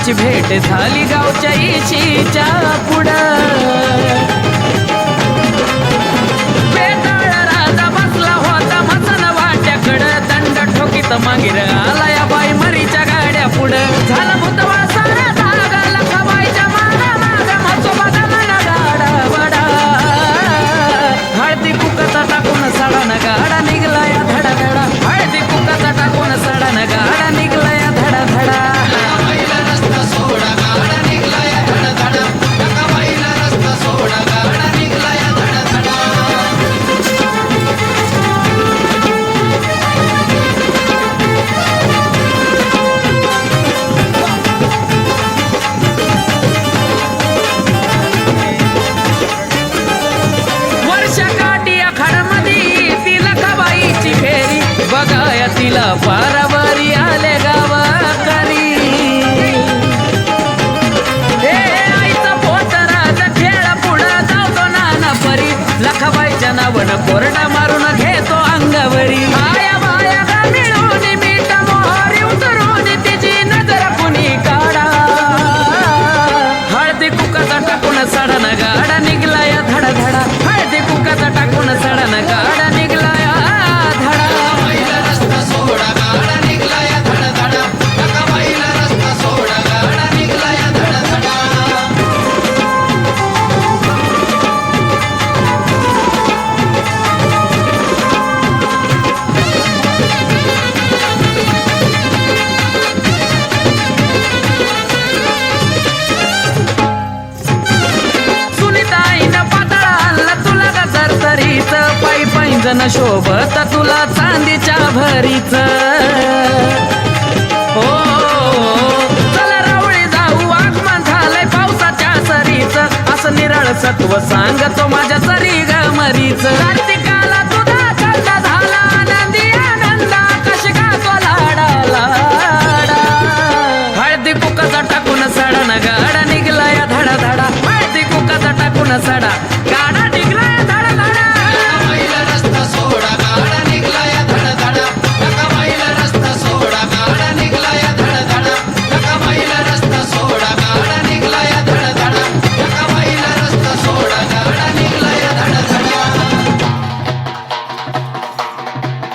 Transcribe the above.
आमची भेट झाली गावच्या इशीच्या पुढं बेताळ राजा बसला होता मसन वाट्याकडं दंड ठोकीत मागीर आला या बाई मरीच्या गाड्या पुढं झाला भूतवा सारा जागा लखाबाईच्या मागा मागा म्हसोबा गाडा गाडा वडा हळदी कुकाचा टाकून सडान गाडा निघला या धडा धडा हळदी कुकाचा टाकून सडान गाडा निघला या धडा धडा बघाया तिला पारावारी आले गावाकरी हे आईचा पोतराचा खेळ पुढं जातो नाना परी लखाबाईच्या नावानं कोरडा मारून घेतो अंगावरी आया बाया गा मिळून मीठ मोहरी उतरून तिची नजर कुणी काढा हळदी कुकाचा टाकून सडान गाडा निघला या धडा धडा हळदी कुकाचा टाकून सडान गाडा निघला या धडा जन शोभत तुला चांदीच्या भरीच हो चला रावळी जाऊ आगमन झालंय पावसाच्या सरीच असं निराळ सत्व सांगतो माझ्या सरी ग मरीच